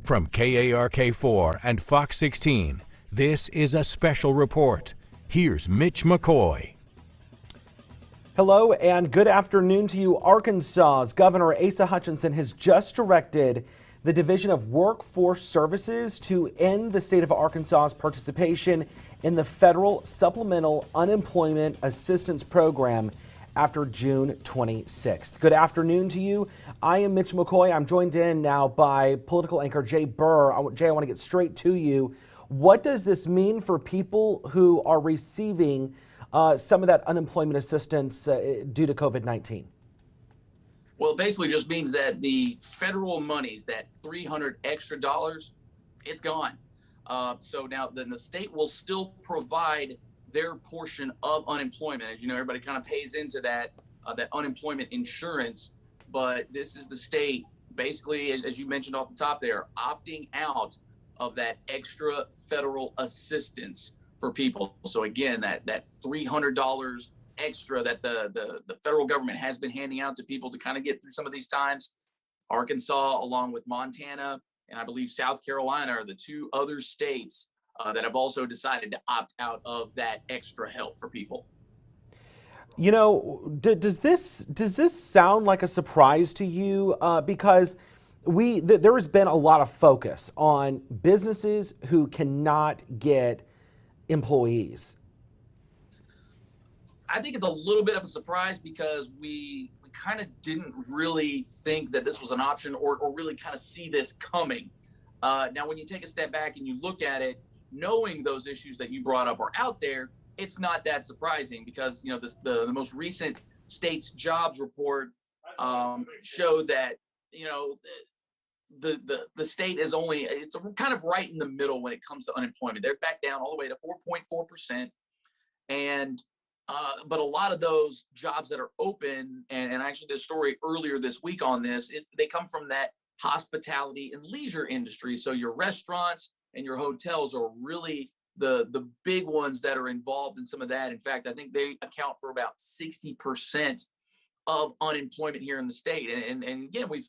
From KARK4 and Fox 16, this is a special report. Here's Mitch McCoy. Hello and good afternoon to you. Arkansas's Governor Asa Hutchinson has just directed the Division of Workforce Services to end the state of Arkansas's participation in the federal supplemental unemployment assistance program after June 26th. Good afternoon to you. I am Mitch McCoy. I'm joined in now by political anchor Jay Burr. Jay, I want to get straight to you. What does this mean for people who are receiving some of that unemployment assistance due to COVID-19? Well, it basically just means that the federal monies, that $300 extra, it's gone. So now then the state will still provide their portion of unemployment. As you know, everybody kind of pays into that unemployment insurance, but this is the state basically, as you mentioned off the top there, opting out of that extra federal assistance for people. So again, that $300 extra that the federal government has been handing out to people to kind of get through some of these times. Arkansas, along with Montana, and I believe South Carolina are the two other states that have also decided to opt out of that extra help for people. You know, does this sound like a surprise to you? Because there has been a lot of focus on businesses who cannot get employees. I think it's a little bit of a surprise because we kind of didn't really think that this was an option or really kind of see this coming. Now, when you take a step back and you look at it, knowing those issues that you brought up are out there, it's not that surprising because, you know, the most recent state's jobs report showed that, you know, the state is it's kind of right in the middle when it comes to unemployment. They're back down all the way to 4.4%. And but a lot of those jobs that are open, and I actually did a story earlier this week on this, they come from that hospitality and leisure industry. So your restaurants and your hotels are really the big ones that are involved in some of that. In fact, I think they account for about 60% of unemployment here in the state. And again, we've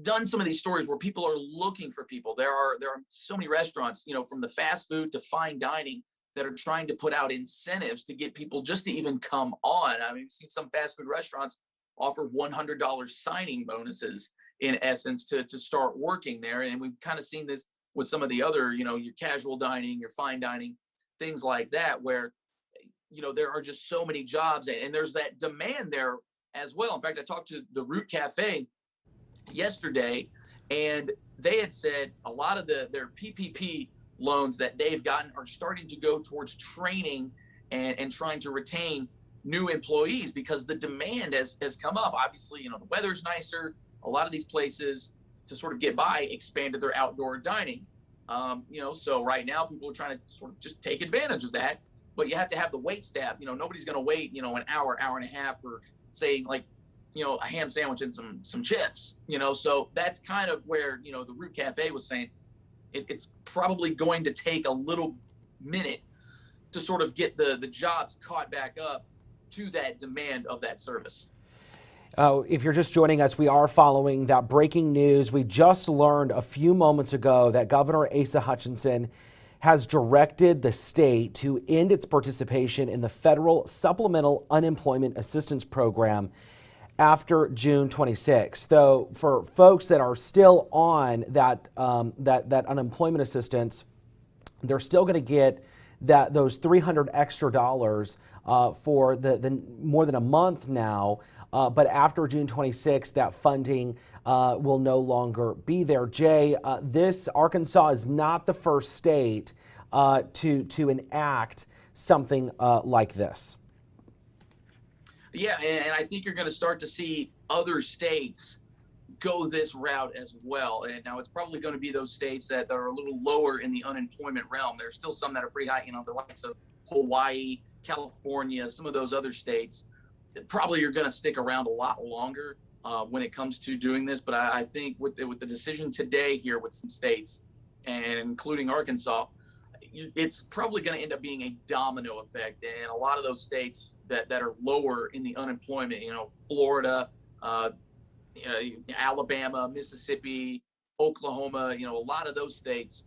done some of these stories where people are looking for people. There are so many restaurants, you know, from the fast food to fine dining, that are trying to put out incentives to get people just to even come on. I mean, we've seen some fast food restaurants offer $100 signing bonuses in essence to start working there. And we've kind of seen this with some of the other, you know, your casual dining, your fine dining, things like that, where, you know, there are just so many jobs and there's that demand there as well. In fact, I talked to the Root Cafe yesterday, and they had said a lot of their PPP loans that they've gotten are starting to go towards training and trying to retain new employees because the demand has come up. Obviously, you know, the weather's nicer. A lot of these places, to sort of get by, expanded their outdoor dining. You know, so right now people are trying to sort of just take advantage of that, but you have to have the wait staff. You know, nobody's going to wait, you know, an hour and a half for, say, like, you know, a ham sandwich and some chips, you know. So that's kind of where, you know, the Root Cafe was saying it's probably going to take a little minute to sort of get the jobs caught back up to that demand of that service. If you're just joining us, we are following that breaking news. We just learned a few moments ago that Governor Asa Hutchinson has directed the state to end its participation in the federal supplemental unemployment assistance program after June 26th. Though for folks that are still on that unemployment assistance, they're still going to get those $300 extra for the more than a month now. But after June 26th, that funding will no longer be there. Jay, Arkansas is not the first state to enact something like this. Yeah, and I think you're going to start to see other states go this route as well. And now it's probably going to be those states that are a little lower in the unemployment realm. There's still some that are pretty high, you know, the likes of Hawaii, California, some of those other states that probably are going to stick around a lot longer when it comes to doing this. But I think with the decision today here with some states, and including Arkansas, it's probably going to end up being a domino effect. And a lot of those states that are lower in the unemployment, you know, Florida, Alabama, Mississippi, Oklahoma, a lot of those states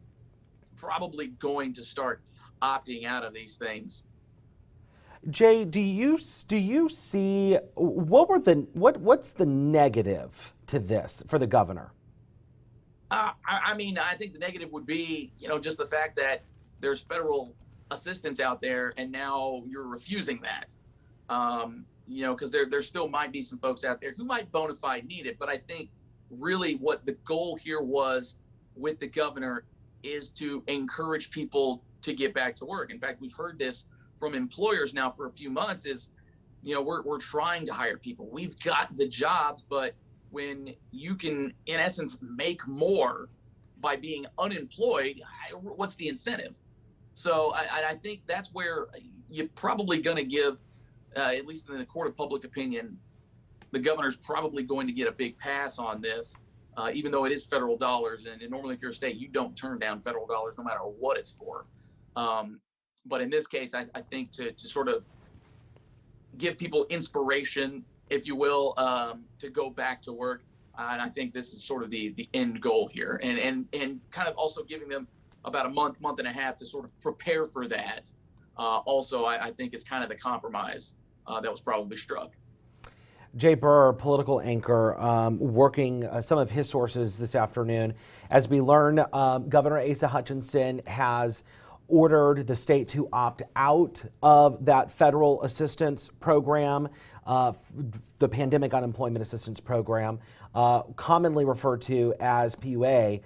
probably going to start opting out of these things. Jay, do you see what's the negative to this for the governor? I think the negative would be, just the fact that there's federal assistance out there, and now you're refusing that. Because there still might be some folks out there who might bona fide need it. But I think really what the goal here was with the governor is to encourage people to get back to work. In fact, we've heard this from employers now for a few months is, we're trying to hire people. We've got the jobs, but when you can, in essence, make more by being unemployed, what's the incentive? So I think that's where you're probably going to give, at least in the court of public opinion, the governor's probably going to get a big pass on this, even though it is federal dollars. And normally, if you're a state, you don't turn down federal dollars no matter what it's for. But in this case, I think to sort of give people inspiration, if you will, to go back to work. And I think this is sort of the end goal here, and kind of also giving them about a month and a half to sort of prepare for that. Also, I think is kind of the compromise that was probably struck. Jay Burr, political anchor, working some of his sources this afternoon. As we learn, Governor Asa Hutchinson has ordered the state to opt out of that federal assistance program, the Pandemic Unemployment Assistance Program, commonly referred to as PUA,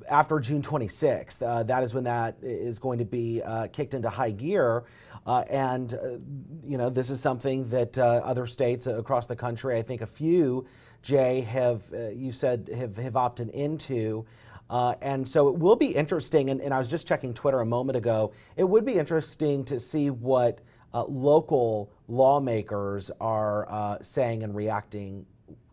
after June 26th. That is when that is going to be kicked into high gear. This is something that other states across the country, I think a few, Jay, you said have opted into. And so it will be interesting, and I was just checking Twitter a moment ago, it would be interesting to see what local lawmakers are saying and reacting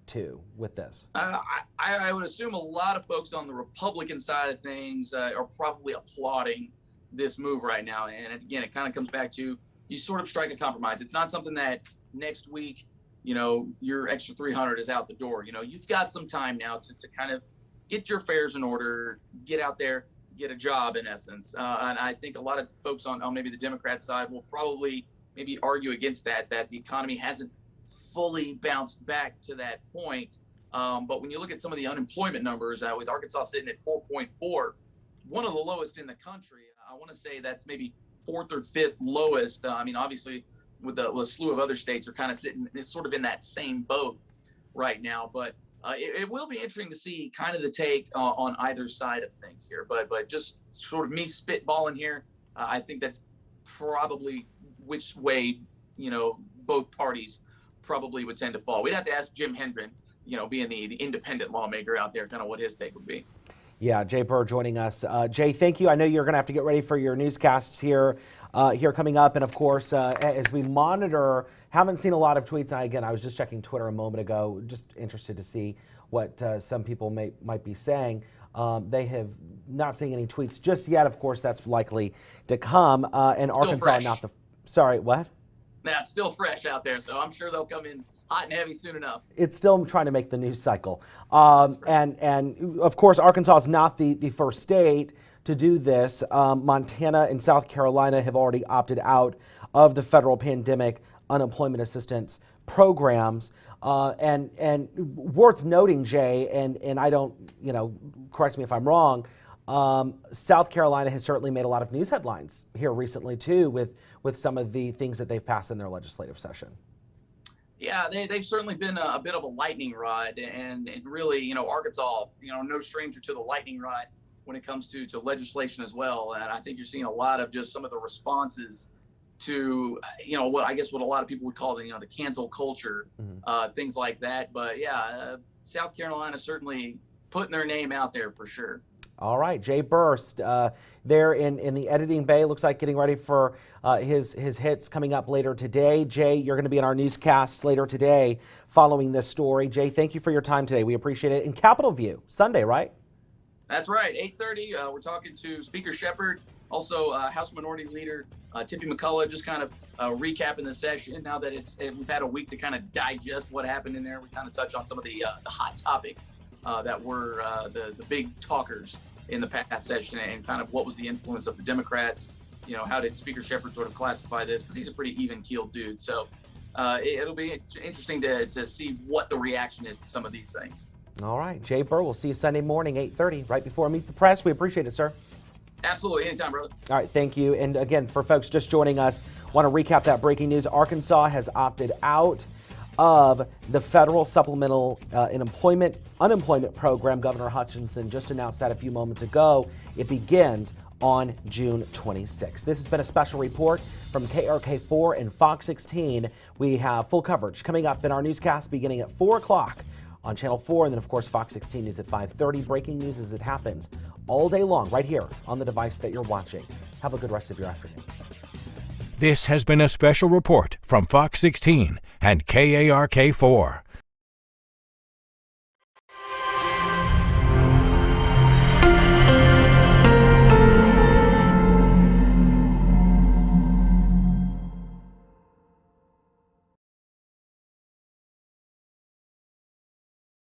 to with this. I would assume a lot of folks on the Republican side of things are probably applauding this move right now. And again, it kind of comes back to you sort of strike a compromise. It's not something that next week, your extra 300 is out the door. You've got some time now to kind of get your affairs in order, get out there, get a job in essence. And I think a lot of folks on maybe the Democrat side will probably maybe argue against that the economy hasn't fully bounced back to that point. But when you look at some of the unemployment numbers, with Arkansas sitting at 4.4, one of the lowest in the country, I want to say that's maybe fourth or fifth lowest. Obviously, with a slew of other states are kind of sitting sort of in that same boat right now. But it will be interesting to see kind of the take on either side of things here. But just sort of me spitballing here, I think that's probably which way, both parties probably would tend to fall. We'd have to ask Jim Hendren, being the independent lawmaker out there, kind of what his take would be. Yeah, Jay Burr joining us. Jay, thank you. I know you're going to have to get ready for your newscasts here coming up. And of course, as we monitor, haven't seen a lot of tweets. And again, I was just checking Twitter a moment ago, just interested to see what some people might be saying. They have not seen any tweets just yet. Of course, that's likely to come. And still Arkansas, fresh. Not the. Sorry, what? Yeah, it's still fresh out there, so I'm sure they'll come in hot and heavy soon enough. It's still trying to make the news cycle. Right. And of course, Arkansas is not the first state to do this. Montana and South Carolina have already opted out of the federal pandemic unemployment assistance programs. And worth noting, Jay, and I don't, correct me if I'm wrong, South Carolina has certainly made a lot of news headlines here recently, too, with some of the things that they've passed in their legislative session. Yeah, they've certainly been a bit of a lightning rod, and really, Arkansas, no stranger to the lightning rod when it comes to legislation as well. And I think you're seeing a lot of just some of the responses to, what a lot of people would call the cancel culture, things like that. But yeah, South Carolina certainly putting their name out there for sure. All right, Jay Burst there in the editing bay. Looks like getting ready for his hits coming up later today. Jay, you're going to be in our newscasts later today following this story. Jay, thank you for your time today. We appreciate it. In Capitol View, Sunday, right? That's right, 8:30. We're talking to Speaker Shepard, also House Minority Leader Tippy McCullough, just kind of recapping the session. Now that we've had a week to kind of digest what happened in there, we kind of touch on some of the hot topics that were the big talkers in the past session, and kind of what was the influence of the Democrats. You know, how did Speaker Shepherd sort of classify this? Because he's a pretty even-keeled dude. So it'll be interesting to see what the reaction is to some of these things. All right, Jay Burr, we'll see you Sunday morning, 8:30, right before Meet the Press. We appreciate it, sir. Absolutely. Anytime, brother. All right, thank you. And again, for folks just joining us, want to recap that breaking news. Arkansas has opted out of the federal supplemental unemployment program. Governor Hutchinson just announced that a few moments ago. It begins on June 26th. This has been a special report from KARK4 and Fox 16. We have full coverage coming up in our newscast beginning at 4 o'clock on Channel 4, and then, of course, Fox 16 News at 5:30. Breaking news as it happens all day long right here on the device that you're watching. Have a good rest of your afternoon. This has been a special report from Fox 16 and KARK4.